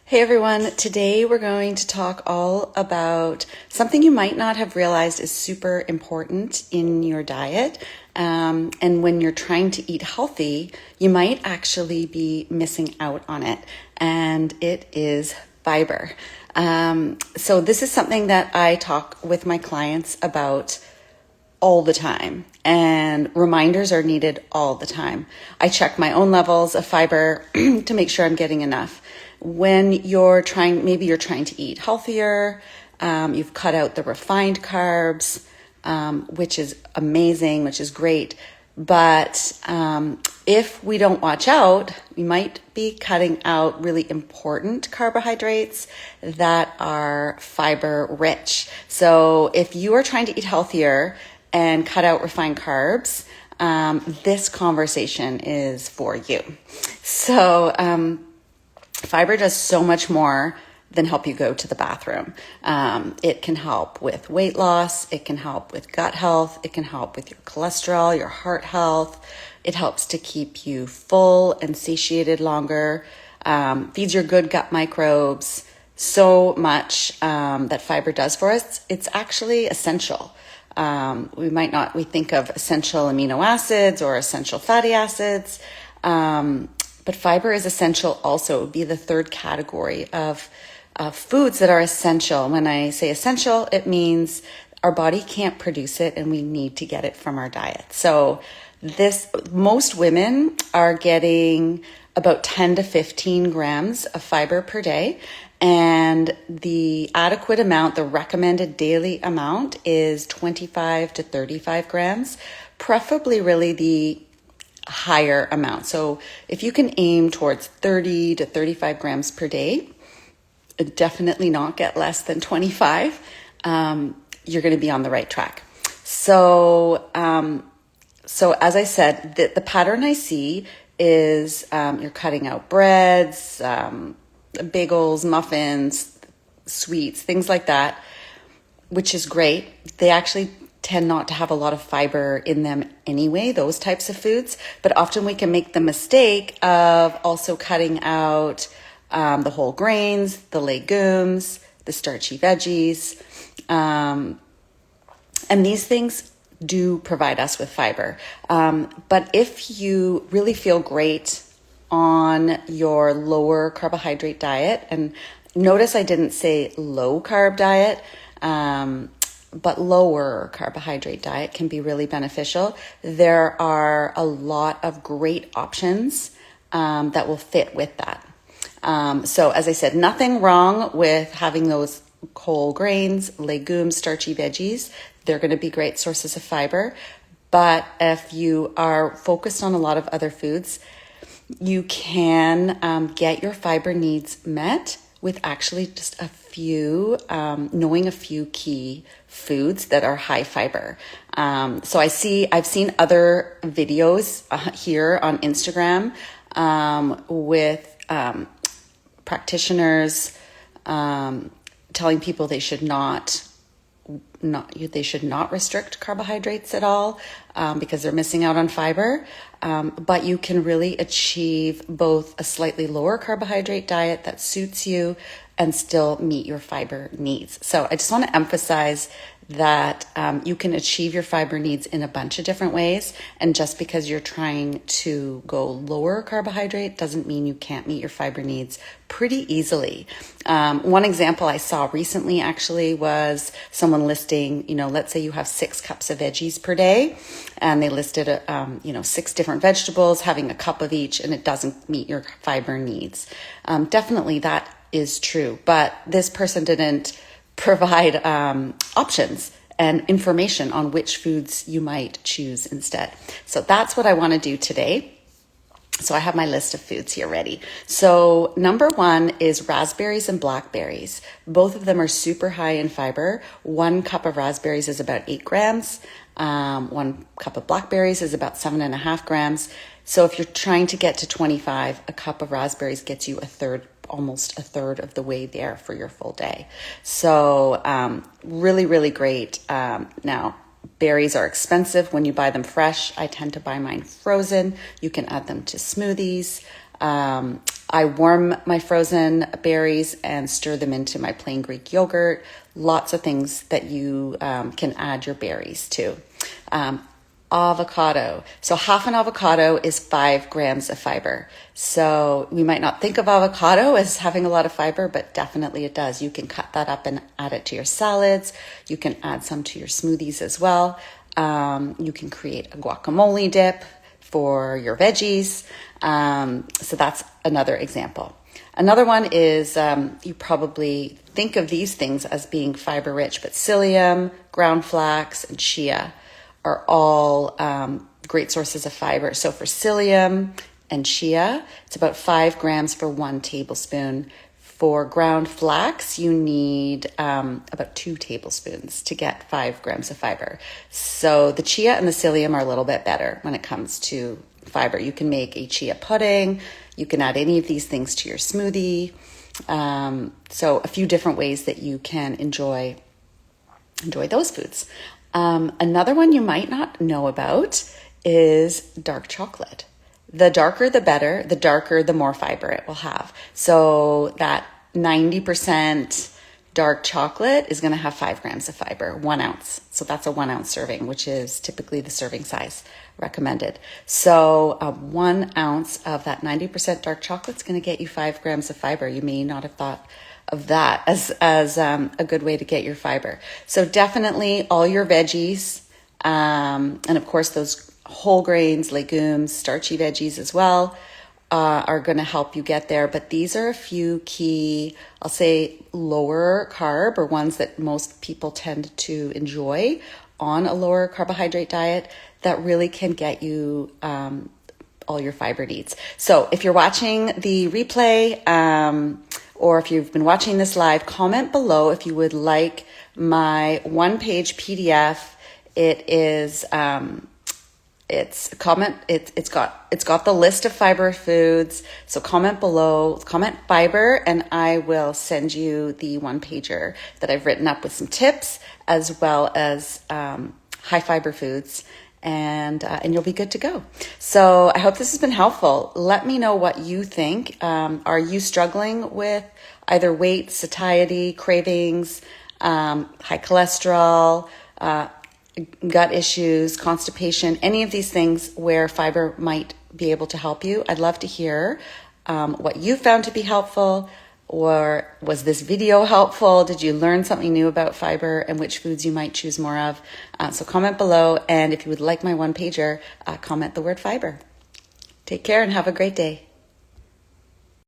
Hey everyone, today we're going to talk all about something you might not have realized is super important in your diet. And when you're trying to eat healthy, you might actually be missing out on it. And it is fiber. So this is something that I talk with my clients about all the time, and reminders are needed all the time. I check my own levels of fiber to make sure I'm getting enough. When maybe you're trying to eat healthier, you've cut out the refined carbs, which is amazing, which is great. But if we don't watch out, we might be cutting out really important carbohydrates that are fiber rich. So if you are trying to eat healthier and cut out refined carbs, this conversation is for you. So fiber does so much more than help you go to the bathroom. It can help with weight loss. It can help with gut health. It can help with your cholesterol, your heart health. It helps to keep you full and satiated longer. Feeds your good gut microbes. So much that fiber does for us. It's actually essential. We think of essential amino acids or essential fatty acids. But fiber is essential also. It would be the third category of foods that are essential. When I say essential, it means our body can't produce it and we need to get it from our diet. So most women are getting about 10 to 15 grams of fiber per day. And the adequate amount, the recommended daily amount is 25 to 35 grams, preferably really the higher amount. So if you can aim towards 30 to 35 grams per day, definitely not get less than 25, you're going to be on the right track. So as I said, the pattern I see is you're cutting out breads, bagels, muffins, sweets, things like that, which is great. They actually tend not to have a lot of fiber in them anyway, those types of foods. But often we can make the mistake of also cutting out the whole grains, the legumes, the starchy veggies. And these things do provide us with fiber. But if you really feel great on your lower carbohydrate diet, and notice I didn't say low carb diet, but lower carbohydrate diet can be really beneficial. There are a lot of great options that will fit with that. So as I said, nothing wrong with having those whole grains, legumes, starchy veggies. They're going to be great sources of fiber. But if you are focused on a lot of other foods, you can get your fiber needs met with actually just knowing a few key foods that are high fiber. So I've seen other videos here on Instagram with practitioners telling people they should not restrict carbohydrates at all because they're missing out on fiber. But you can really achieve both a slightly lower carbohydrate diet that suits you and still meet your fiber needs. So I just want to emphasize that you can achieve your fiber needs in a bunch of different ways. And just because you're trying to go lower carbohydrate doesn't mean you can't meet your fiber needs pretty easily. One example I saw recently actually was someone listing, let's say you have 6 cups of veggies per day, and they listed, 6 different vegetables, having a cup of each, and it doesn't meet your fiber needs. Definitely that is true, but this person didn't provide options and information on which foods you might choose instead. So that's what I want to do today. So I have my list of foods here ready. So number 1 is raspberries and blackberries. Both of them are super high in fiber. 1 cup of raspberries is about 8 grams. 1 cup of blackberries is about 7.5 grams. So if you're trying to get to 25, a cup of raspberries gets you almost a third of the way there for your full day. So really, really great. Now, berries are expensive when you buy them fresh. I tend to buy mine frozen. You can add them to smoothies. I warm my frozen berries and stir them into my plain Greek yogurt. Lots of things that you can add your berries to. Avocado. So half an avocado is 5 grams of fiber. So we might not think of avocado as having a lot of fiber, but definitely it does. You can cut that up and add it to your salads. You can add some to your smoothies as well. You can create a guacamole dip for your veggies. So that's another example. Another one is you probably think of these things as being fiber rich, but psyllium, ground flax, and chia are all great sources of fiber. So for psyllium and chia, it's about 5 grams for 1 tablespoon. For ground flax, you need about 2 tablespoons to get 5 grams of fiber. So the chia and the psyllium are a little bit better when it comes to fiber. You can make a chia pudding. You can add any of these things to your smoothie. So a few different ways that you can enjoy those foods. Another one you might not know about is dark chocolate. The darker, the better. The darker, the more fiber it will have. So that 90% dark chocolate is going to have 5 grams of fiber, 1 ounce. So that's a 1 ounce serving, which is typically the serving size recommended. So 1 ounce of that 90% dark chocolate is going to get you 5 grams of fiber. You may not have thought of that as a good way to get your fiber. So definitely all your veggies, and of course those whole grains, legumes, starchy veggies as well, are going to help you get there. But these are a few key, I'll say lower carb, or ones that most people tend to enjoy on a lower carbohydrate diet, that really can get you all your fiber needs. So if you're watching the replay, or if you've been watching this live, comment below if you would like my 1-page PDF. It is it's got the list of fiber foods. So comment below, comment fiber, and I will send you the 1-pager that I've written up with some tips as well as high fiber foods. And you'll be good to go. So I hope this has been helpful. Let me know what you think. Are you struggling with either weight, satiety, cravings, high cholesterol, gut issues, constipation, any of these things where fiber might be able to help you? I'd love to hear what you found to be helpful. Or was this video helpful? Did you learn something new about fiber and which foods you might choose more of? So comment below. And if you would like my 1-pager, comment the word fiber. Take care and have a great day.